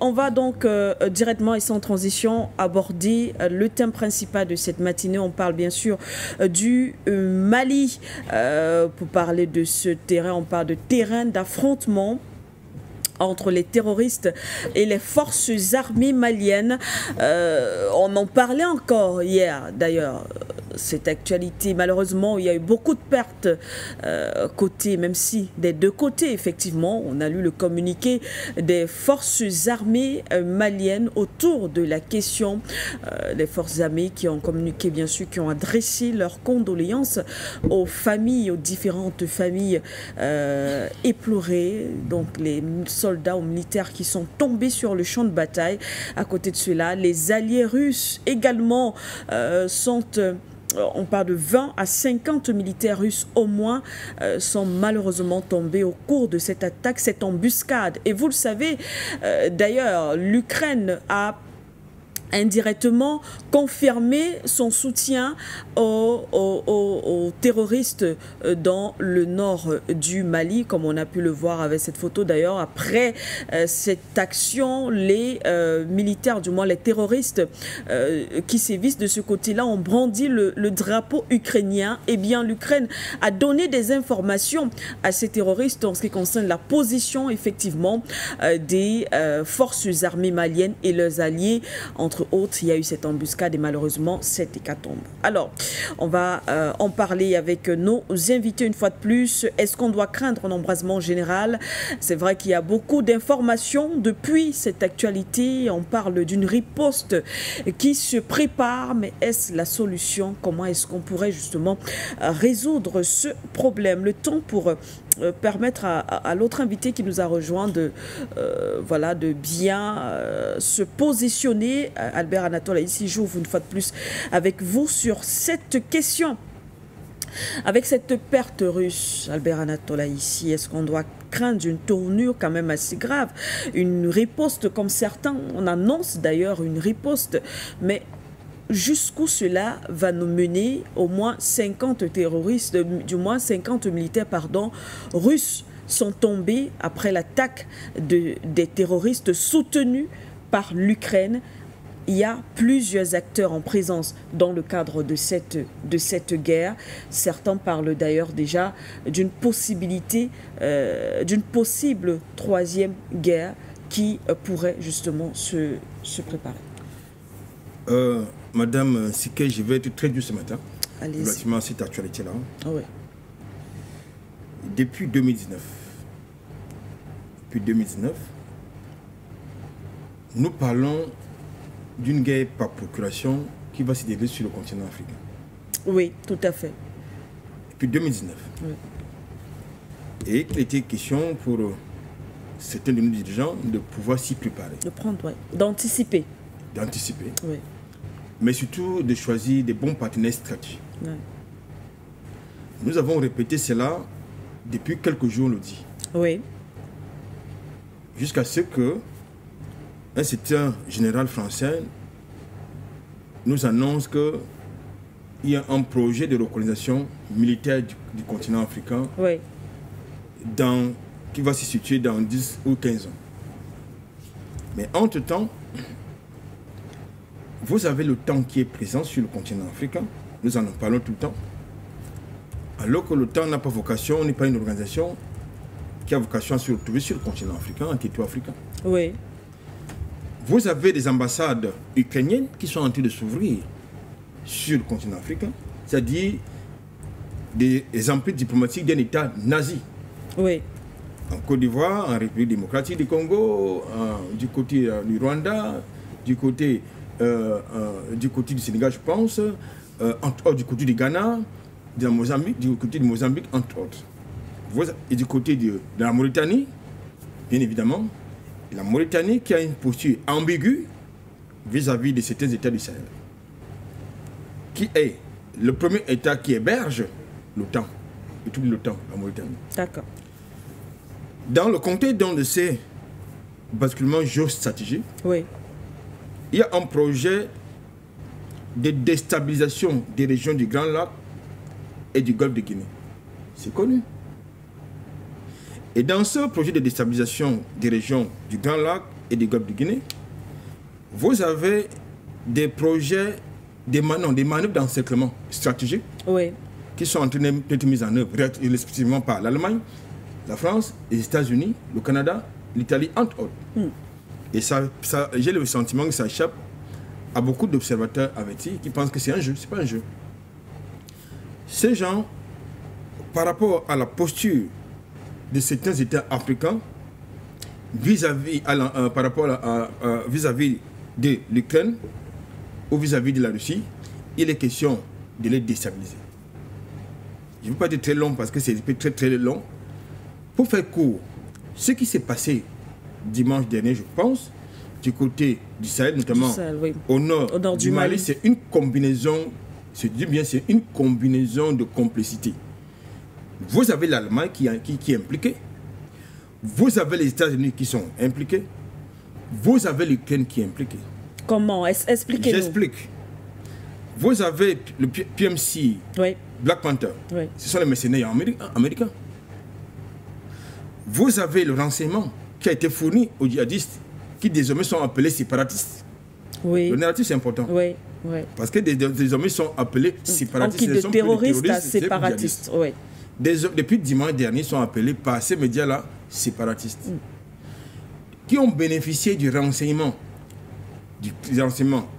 on va donc directement et sans transition aborder le thème principal de cette matinée. On parle bien sûr du Mali. Pour parler de ce terrain, on parle de terrain d'affrontement entre les terroristes et les forces armées maliennes. On en parlait encore hier d'ailleurs. Cette actualité, malheureusement, il y a eu beaucoup de pertes côté, même si des deux côtés, effectivement, on a lu le communiqué des forces armées maliennes autour de la question des forces armées qui ont communiqué, bien sûr, qui ont adressé leurs condoléances aux familles, aux différentes familles éplorées, donc les soldats ou militaires qui sont tombés sur le champ de bataille. À côté de cela, les alliés russes également sont... on parle de 20 à 50 militaires russes au moins sont malheureusement tombés au cours de cette attaque, cette embuscade. Et vous le savez, d'ailleurs, l'Ukraine a indirectement confirmer son soutien aux terroristes dans le nord du Mali, comme on a pu le voir avec cette photo d'ailleurs. Après cette action, les militaires, du moins les terroristes qui sévissent de ce côté-là, ont brandi le drapeau ukrainien. Eh bien, l'Ukraine a donné des informations à ces terroristes en ce qui concerne la position, effectivement, des forces armées maliennes et leurs alliés. Entre autres, il y a eu cette embuscade et malheureusement cette hécatombe. Alors, on va en parler avec nos invités une fois de plus. Est-ce qu'on doit craindre un embrasement général? C'est vrai qu'il y a beaucoup d'informations depuis cette actualité. On parle d'une riposte qui se prépare, mais est-ce la solution? Comment est-ce qu'on pourrait justement résoudre ce problème? Le temps pour permettre à l'autre invité qui nous a rejoint de, voilà, de bien se positionner. Albert Anatole, ici j'ouvre une fois de plus avec vous sur cette question. Avec cette perte russe, Albert Anatole, ici, est-ce qu'on doit craindre une tournure quand même assez grave, une riposte comme certains, on annonce d'ailleurs une riposte, mais jusqu'où cela va nous mener? Au moins 50 terroristes, du moins 50 militaires, pardon, russes sont tombés après l'attaque des terroristes soutenus par l'Ukraine. Il y a plusieurs acteurs en présence dans le cadre de cette guerre. Certains parlent d'ailleurs déjà d'une possibilité, d'une possible troisième guerre qui pourrait justement se préparer. Madame Siké, je vais être très dur ce matin, relativement à cette actualité-là. Ah ouais. Depuis 2019, nous parlons d'une guerre par procuration qui va se dérouler sur le continent africain. Oui, tout à fait. Depuis 2019. Oui. Et il était question pour certains de nos dirigeants de pouvoir s'y préparer. De prendre, oui. D'anticiper. D'anticiper. Oui. Mais surtout de choisir des bons partenaires stratégiques. Oui. Nous avons répété cela depuis quelques jours, on le dit. Oui. Jusqu'à ce que un certain général français nous annonce qu'il y a un projet de localisation militaire du continent africain, oui, qui va se situer dans 10 ou 15 ans. Mais entre-temps, vous avez le temps qui est présent sur le continent africain, nous en parlons tout le temps, alors que le temps n'a pas vocation, n'est pas une organisation qui a vocation à se retrouver sur le continent africain, un territoire africain. Oui. Vous avez des ambassades ukrainiennes qui sont en train de s'ouvrir sur le continent africain, c'est-à-dire des empires diplomatiques d'un État nazi. Oui. En Côte d'Ivoire, en République démocratique du Congo, du côté du Rwanda, du côté du Sénégal, je pense, du côté du Ghana, du côté du Mozambique, entre autres. Et du côté de la Mauritanie, bien évidemment. La Mauritanie qui a une posture ambiguë vis-à-vis de certains États du Sahel, qui est le premier État qui héberge l'OTAN, tout l'OTAN, la Mauritanie. D'accord. Dans le contexte de ces basculements géostratégiques, oui, il y a un projet de déstabilisation des régions du Grand Lac et du Golfe de Guinée. C'est connu. Et dans ce projet de déstabilisation des régions du Grand Lac et du Golfe de Guinée, vous avez des projets, des manœuvres d'encerclement stratégique qui sont en train d'être mises en œuvre, respectivement par l'Allemagne, la France, les États-Unis, le Canada, l'Italie, entre autres. Et ça, j'ai le sentiment que ça échappe à beaucoup d'observateurs avertis qui pensent que c'est un jeu. Ce n'est pas un jeu. Ces gens, par rapport à la posture de certains États africains, vis-à-vis de l'Ukraine ou vis-à-vis de la Russie, il est question de les déstabiliser. Je ne veux pas être très long parce que c'est très très long. Pour faire court, ce qui s'est passé dimanche dernier, je pense, du côté du Sahel, notamment au nord du Mali, c'est une combinaison, c'est une combinaison de complicité. Vous avez l'Allemagne qui est impliquée, vous avez les États-Unis qui sont impliqués, vous avez l'Ukraine qui est impliquée. Comment? Expliquez-nous. J'explique. Vous avez le PMC, Black Panther, ce sont les mercenaires américains. Vous avez le renseignement qui a été fourni aux djihadistes qui désormais sont appelés séparatistes. Le narratif c'est important. Parce que désormais sont appelés séparatistes. De terroristes à séparatistes. Depuis dimanche dernier, ils sont appelés par ces médias-là séparatistes. Qui ont bénéficié du renseignement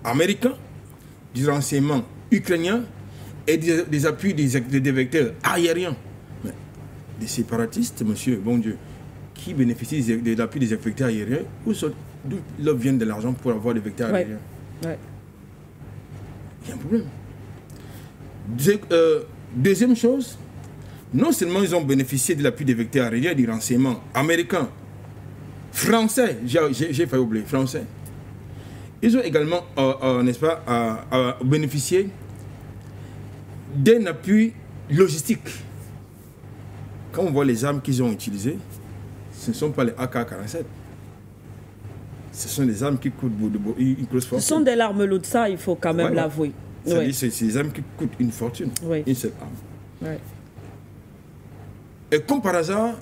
américain, du renseignement ukrainien et des appuis des vecteurs aériens. Mais des séparatistes, monsieur, bon Dieu, qui bénéficient de l'appui des vecteurs aériens, d'où leur vient de l'argent pour avoir des vecteurs aériens? Il y a un problème. Deuxième chose, non seulement ils ont bénéficié de l'appui des vecteurs aériens et du renseignement américain, français, j'ai failli oublier, français, ils ont également, n'est-ce pas, bénéficié d'un appui logistique. Quand on voit les armes qu'ils ont utilisées, ce ne sont pas les AK-47. Ce sont des armes qui coûtent une grosse fortune. Ce sont des armes lourdes, ça, il faut quand même l'avouer. C'est des armes qui coûtent une fortune, une seule arme. Et comme par hasard,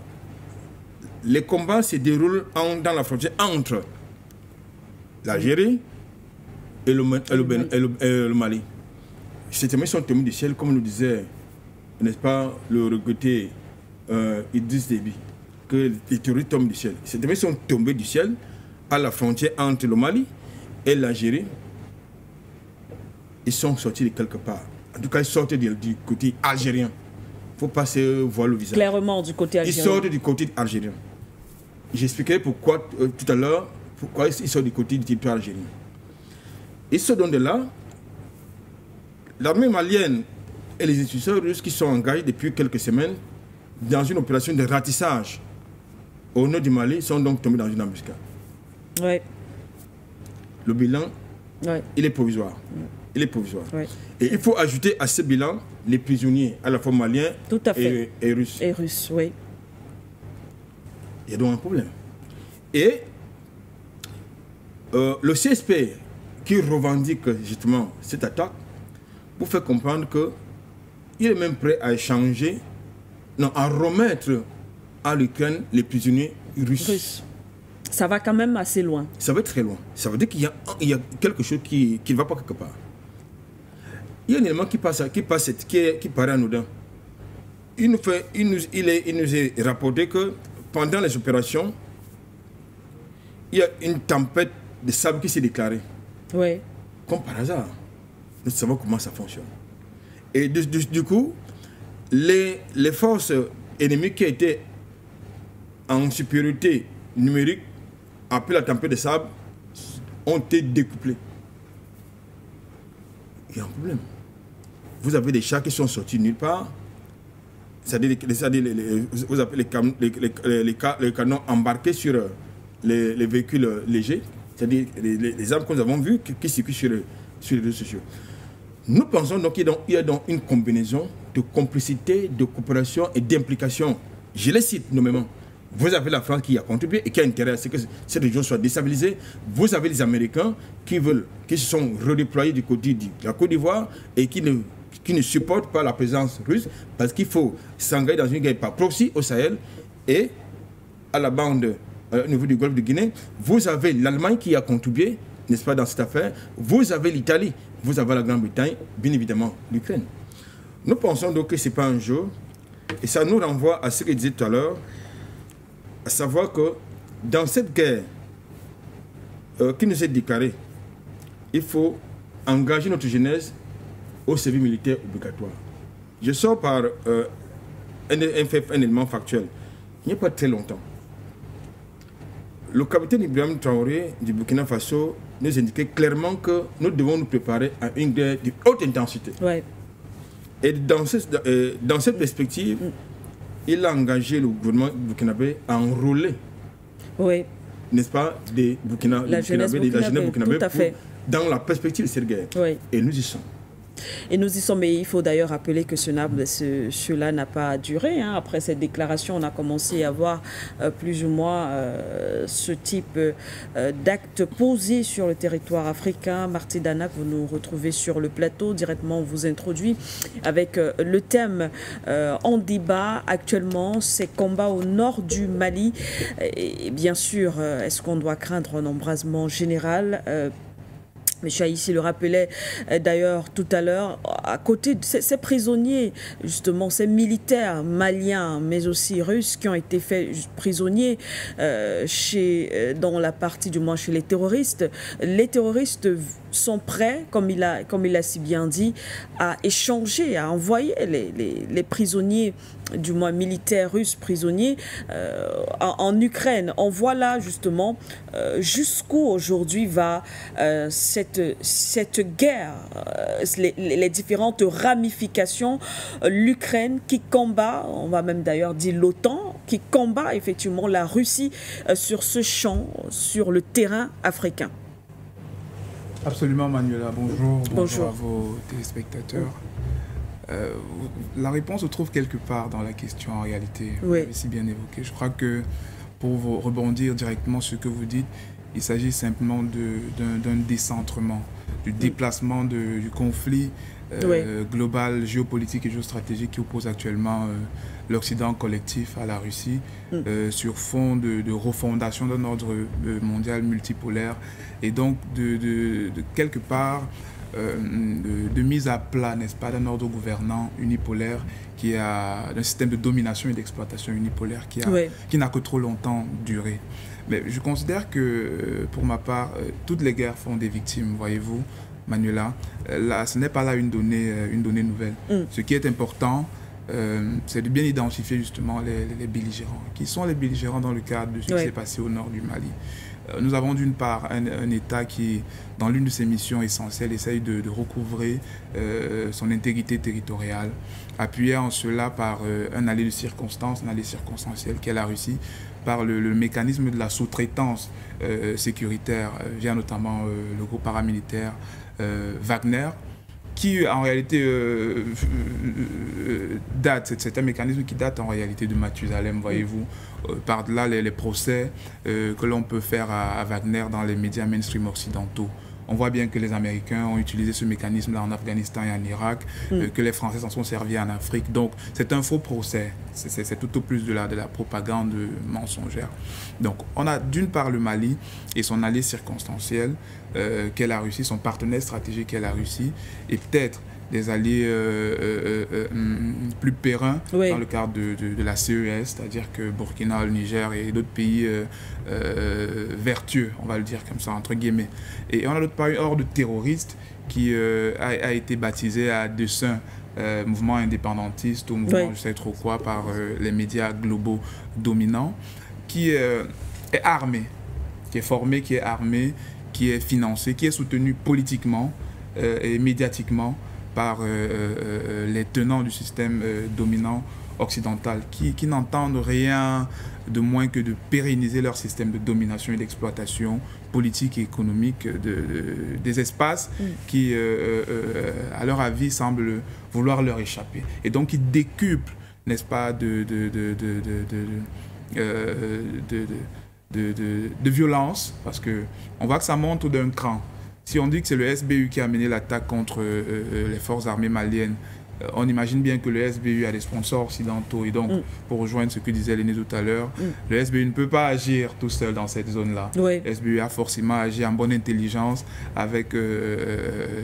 les combats se déroulent dans la frontière entre l'Algérie et le Mali. Ces témoins sont tombés du ciel, comme nous disait, n'est-ce pas, le regretté Idriss Déby, que les terroristes tombent du ciel. Ces témoins sont tombés du ciel à la frontière entre le Mali et l'Algérie. Ils sont sortis de quelque part. En tout cas, ils sortent du côté algérien. Il ne faut pas se voir le visage. Clairement, du côté algérien. Ils sortent du côté algérien. J'expliquerai pourquoi tout à l'heure, pourquoi ils sortent du côté du territoire algérien. Ils sortent de là. L'armée malienne et les institutions russes qui sont engagés depuis quelques semaines dans une opération de ratissage au nord du Mali sont donc tombés dans une embuscade. Le bilan, il est provisoire. Il est provisoire. Et il faut ajouter à ce bilan les prisonniers, à la fois maliens et russes. Et russes, Il y a donc un problème. Et le CSP qui revendique justement cette attaque, pour faire comprendre qu'il est même prêt à échanger, non, à remettre à l'Ukraine les prisonniers russes. Ça va quand même assez loin. Ça va très loin. Ça veut dire qu'il y a quelque chose qui ne va pas quelque part. Il y a un élément qui paraît anodin. Il nous est rapporté que pendant les opérations, il y a une tempête de sable qui s'est déclarée. Comme par hasard. Nous savons comment ça fonctionne. Et du coup, les forces ennemies qui étaient en supériorité numérique après la tempête de sable ont été découplées. Il y a un problème. Vous avez des chars qui sont sortis nulle part. C'est-à-dire vous appelez les canons embarqués sur les véhicules légers. C'est-à-dire les armes que nous avons vues qui circulent sur les réseaux sociaux. Nous pensons donc qu'il y a donc une combinaison de complicité, de coopération et d'implication. Je les cite nommément. Vous avez la France qui a contribué et qui a intérêt à ce que cette région soit déstabilisée. Vous avez les Américains qui se sont redéployés du côté de la Côte d'Ivoire et qui ne supportent pas la présence russe parce qu'il faut s'engager dans une guerre par proxy au Sahel et à la bande au niveau du Golfe de Guinée. Vous avez l'Allemagne qui a contribué, n'est-ce pas, dans cette affaire. Vous avez l'Italie, vous avez la Grande-Bretagne, bien évidemment l'Ukraine. Nous pensons donc que ce n'est pas un jeu. Et ça nous renvoie à ce que je disais tout à l'heure, à savoir que dans cette guerre qui nous est déclarée, il faut engager notre jeunesse au service militaire obligatoire. Je sors par un élément factuel. Il n'y a pas très longtemps, le capitaine Ibrahim Traoré du Burkina Faso nous indiquait clairement que nous devons nous préparer à une guerre de haute intensité. Ouais. Et dans cette perspective, il a engagé le gouvernement burkinabé à enrôler, n'est-ce pas, la jeunesse burkinabé, dans la perspective de cette guerre. Oui. Et nous y sommes. Et nous y sommes, mais il faut d'ailleurs rappeler que cela n'a pas duré. Hein. Après cette déclaration, on a commencé à voir plus ou moins ce type d'actes posés sur le territoire africain. Marty Danak, vous nous retrouvez sur le plateau. Directement, on vous introduit avec le thème en débat actuellement, ces combats au nord du Mali. Et bien sûr, est-ce qu'on doit craindre un embrasement général M. Aïssi le rappelait d'ailleurs tout à l'heure, à côté de ces prisonniers, justement, ces militaires maliens, mais aussi russes, qui ont été faits prisonniers dans la partie, du moins chez les terroristes sont prêts, comme il a si bien dit, à échanger, à envoyer les prisonniers, du moins militaires russes prisonniers, en Ukraine. On voit là justement jusqu'où aujourd'hui va cette guerre, les différentes ramifications, l'Ukraine qui combat, on va même d'ailleurs dire l'OTAN, qui combat effectivement la Russie sur ce champ, sur le terrain africain. Absolument, Manuela. Bonjour. Bonjour à vos téléspectateurs. La réponse se trouve quelque part dans la question en réalité. Vous l'avez si bien évoqué. Je crois que pour vous rebondir directement sur ce que vous dites, il s'agit simplement d'un décentrement, du déplacement du conflit global, géopolitique et géostratégique qui oppose actuellement l'Occident collectif à la Russie sur fond de refondation d'un ordre mondial multipolaire et donc de quelque part de mise à plat, n'est-ce pas, d'un ordre gouvernant unipolaire d'un système de domination et d'exploitation unipolaire qui n'a que trop longtemps duré. Mais je considère que, pour ma part, toutes les guerres font des victimes, voyez-vous, Manuela. Là, ce n'est pas là une donnée nouvelle. Ce qui est important, c'est de bien identifier justement les belligérants. Qui sont les belligérants dans le cadre de ce qui s'est passé au nord du Mali? Nous avons d'une part un État qui, dans l'une de ses missions essentielles, essaye de recouvrer son intégrité territoriale, appuyé en cela par un allié de circonstance, un allié circonstanciel qui est la Russie, par le mécanisme de la sous-traitance sécuritaire via notamment le groupe paramilitaire Wagner, qui en réalité c'est un mécanisme qui date en réalité de Mathusalem, voyez-vous, par-delà les procès que l'on peut faire à Wagner dans les médias mainstream occidentaux. On voit bien que les Américains ont utilisé ce mécanisme-là en Afghanistan et en Irak, que les Français s'en sont servis en Afrique. Donc, c'est un faux procès. C'est tout au plus de la propagande mensongère. Donc, on a d'une part le Mali et son allié circonstanciel, qu'est la Russie, son partenaire stratégique qu'est la Russie, et peut-être des alliés plus pérennes dans le cadre de la CES, c'est-à-dire que Burkina, le Niger et d'autres pays vertueux, on va le dire comme ça, entre guillemets. Et on a d'autre part une horde terroriste qui a été baptisée à dessein mouvement indépendantiste ou mouvement je ne sais trop quoi par les médias globaux dominants, qui est armé, qui est formé, qui est armé, qui est financé, qui est soutenu politiquement et médiatiquement par les tenants du système dominant occidental qui n'entendent rien de moins que de pérenniser leur système de domination et d'exploitation politique et économique des espaces qui, à leur avis, semblent vouloir leur échapper. Et donc, ils décuplent, n'est-ce pas, de violence, parce qu'on voit que ça monte d'un cran. Si on dit que c'est le SBU qui a mené l'attaque contre les forces armées maliennes On imagine bien que le SBU a des sponsors occidentaux et donc, pour rejoindre ce que disait Léné tout à l'heure, le SBU ne peut pas agir tout seul dans cette zone-là. Oui. Le SBU a forcément agi en bonne intelligence avec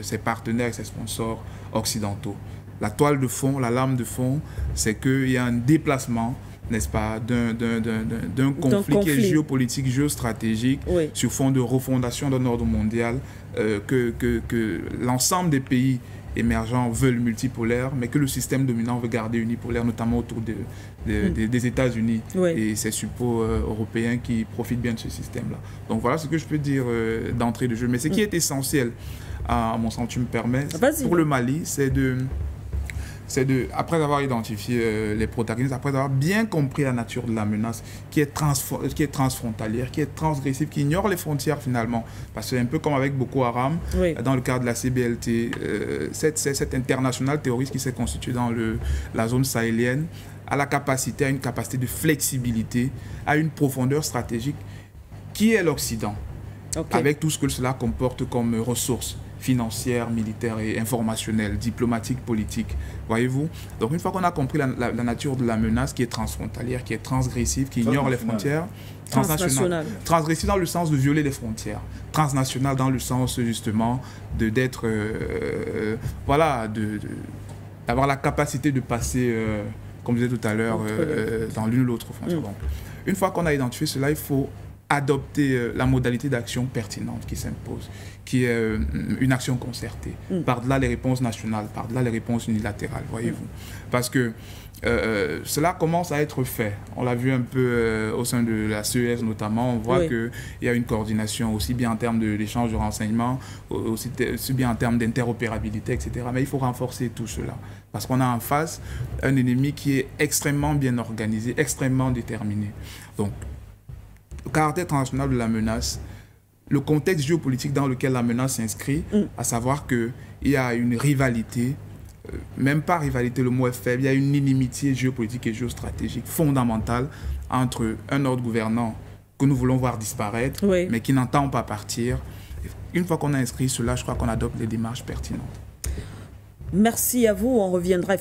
ses partenaires et ses sponsors occidentaux. La toile de fond, la lame de fond, c'est qu'il y a un déplacement, n'est-ce pas, d'un conflit qui est géopolitique, géostratégique, oui, sur fond de refondation d'un ordre mondial que l'ensemble des pays émergents veulent multipolaire, mais que le système dominant veut garder unipolaire, notamment autour des États-Unis et ses suppôts européens qui profitent bien de ce système-là. Donc voilà ce que je peux dire d'entrée de jeu. Mais ce qui est essentiel, à mon sens, tu me permets, pour le Mali, c'est après avoir identifié les protagonistes, après avoir bien compris la nature de la menace qui est transfrontalière, qui est transgressive, qui ignore les frontières finalement. Parce que c'est un peu comme avec Boko Haram, dans le cadre de la CBLT, cette internationale terroriste qui s'est constituée dans la zone sahélienne a a une capacité de flexibilité, a une profondeur stratégique qui est l'Occident, avec tout ce que cela comporte comme ressources financières, militaires et informationnelles, diplomatiques, politiques. Voyez-vous? Donc une fois qu'on a compris la nature de la menace qui est transfrontalière, qui est transgressive, qui ignore les frontières, transnationale. Transgressive dans le sens de violer les frontières, transnationale dans le sens justement d'être, voilà, d'avoir la capacité de passer, comme je disais tout à l'heure, dans l'une ou l'autre frontière. Donc, une fois qu'on a identifié cela, il faut adopter la modalité d'action pertinente qui s'impose, qui est une action concertée, par-delà les réponses nationales, par-delà les réponses unilatérales, voyez-vous. Parce que cela commence à être fait. On l'a vu un peu au sein de la CES notamment, on voit qu'il y a une coordination aussi bien en termes d'échange de renseignements, aussi bien en termes d'interopérabilité, etc. Mais il faut renforcer tout cela. Parce qu'on a en face un ennemi qui est extrêmement bien organisé, extrêmement déterminé. Donc, le caractère transnational de la menace, le contexte géopolitique dans lequel la menace s'inscrit, à savoir qu'il y a une rivalité, même pas rivalité, le mot est faible, il y a une inimitié géopolitique et géostratégique fondamentale entre un ordre gouvernant que nous voulons voir disparaître, mais qui n'entend pas partir. Une fois qu'on a inscrit cela, je crois qu'on adopte les démarches pertinentes. Merci à vous, on reviendra.